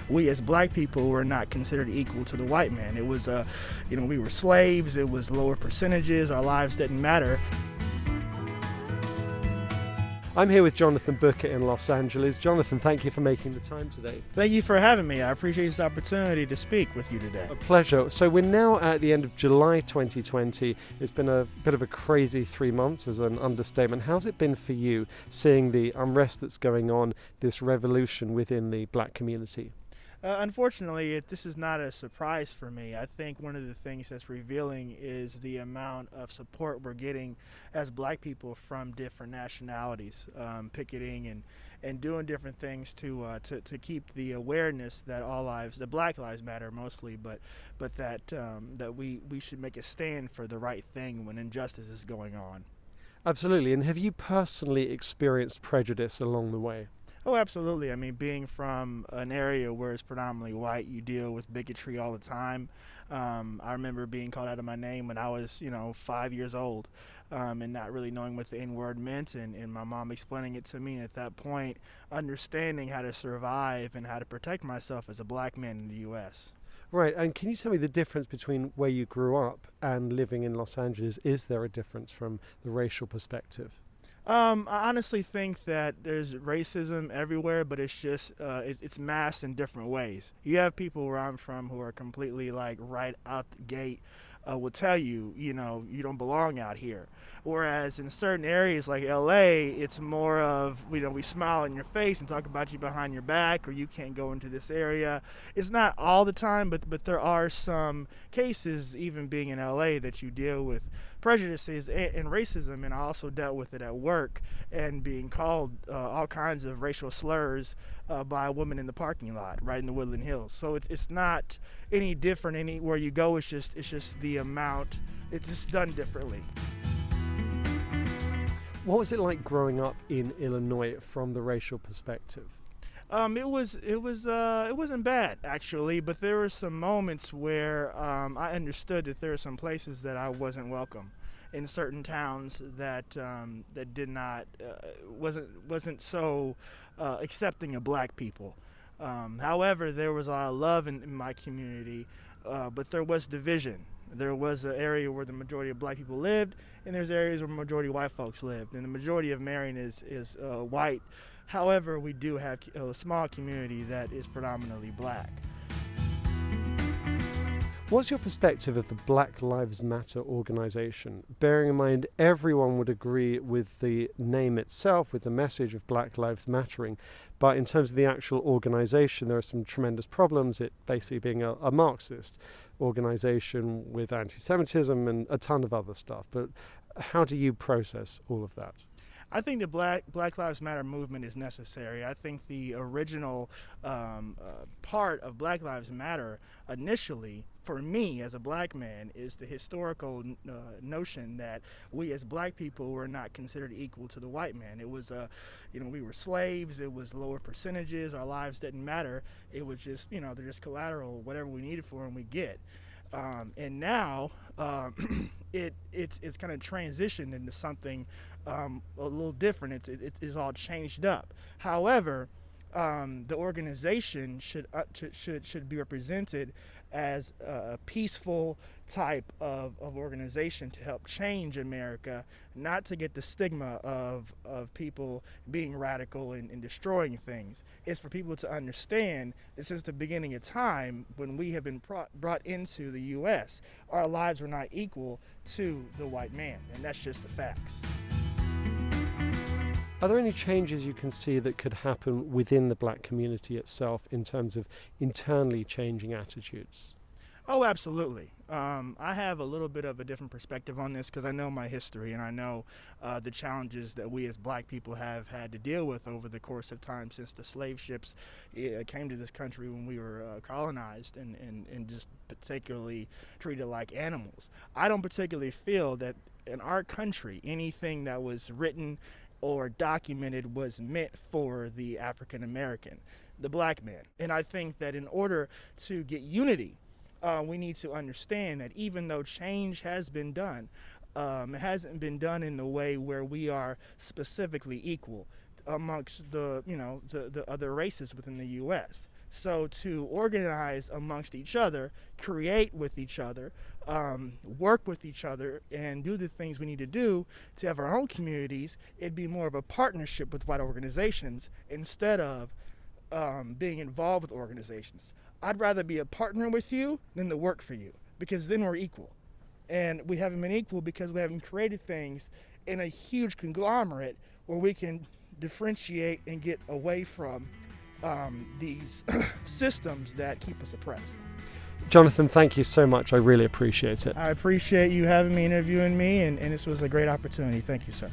we as black people were not considered equal to the white man. It was, we were slaves, it was lower percentages, our lives didn't matter. I'm here with Jonathan Booker in Los Angeles. Jonathan, thank you for making the time today. Thank you for having me. I appreciate this opportunity to speak with you today. A pleasure. So we're now at the end of July 2020. It's been a bit of a crazy 3 months as an understatement. How's it been for you seeing the unrest that's going on, this revolution within the black community? Unfortunately, this is not a surprise for me. I think one of the things that's revealing is the amount of support we're getting as black people from different nationalities, picketing and doing different things to keep the awareness that that Black Lives Matter mostly, but that we should make a stand for the right thing when injustice is going on. Absolutely. And have you personally experienced prejudice along the way? Oh, absolutely. I mean, being from an area where it's predominantly white, you deal with bigotry all the time. I remember being called out of my name when I was, 5 years old, and not really knowing what the N-word meant, and my mom explaining it to me. And at that point, understanding how to survive and how to protect myself as a black man in the U.S. Right, and can you tell me the difference between where you grew up and living in Los Angeles? Is there a difference from the racial perspective? I honestly think that there's racism everywhere, but it's just it's masked in different ways. You have people where I'm from who are completely right out the gate will tell you, you don't belong out here. Whereas in certain areas like LA, it's more of, we smile in your face and talk about you behind your back, or you can't go into this area. It's not all the time, but there are some cases, even being in LA, that you deal with prejudices and racism. And I also dealt with it at work and being called all kinds of racial slurs by a woman in the parking lot right in the Woodland Hills. So it's not any different anywhere you go. It's just the amount. It's just done differently. What was it like growing up in Illinois from the racial perspective? It wasn't bad actually, but there were some moments where I understood that there were some places that I wasn't welcome, in certain towns that did not wasn't so accepting of black people. However, there was a lot of love in my community, but there was division. There was an area where the majority of black people lived, and there's areas where the majority of white folks lived, and the majority of Marion is white. However, we do have a small community that is predominantly black. What's your perspective of the Black Lives Matter organization? Bearing in mind everyone would agree with the name itself, with the message of Black Lives Mattering, but in terms of the actual organization, there are some tremendous problems, it basically being a Marxist organization with anti-Semitism and a ton of other stuff. But how do you process all of that? I think the Black Lives Matter movement is necessary. I think the original part of Black Lives Matter initially, for me as a black man, is the historical notion that we as black people were not considered equal to the white man. It was, we were slaves, it was lower percentages, our lives didn't matter. It was just, they're just collateral, whatever we needed for them, we get. And now it's kind of transitioned into something a little different. It's all changed up. However, the organization should be represented as a peaceful type of organization to help change America, not to get the stigma of people being radical and destroying things. It's for people to understand that since the beginning of time, when we have been brought into the U.S., our lives were not equal to the white man, and that's just the facts. Are there any changes you can see that could happen within the black community itself in terms of internally changing attitudes? Oh, absolutely. I have a little bit of a different perspective on this because I know my history and I know the challenges that we as black people have had to deal with over the course of time since the slave ships came to this country when we were colonized and just particularly treated like animals. I don't particularly feel that in our country anything that was written or documented was meant for the African American, the black man. And I think that in order to get unity, we need to understand that even though change has been done, it hasn't been done in the way where we are specifically equal amongst the other races within the U.S. So to organize amongst each other, create with each other, work with each other, and do the things we need to do to have our own communities, it'd be more of a partnership with white organizations instead of being involved with organizations. I'd rather be a partner with you than to work for you, because then we're equal. And we haven't been equal because we haven't created things in a huge conglomerate where we can differentiate and get away from these systems that keep us oppressed. Jonathan, thank you so much. I really appreciate it. I appreciate you having me, interviewing me, and this was a great opportunity. Thank you, sir.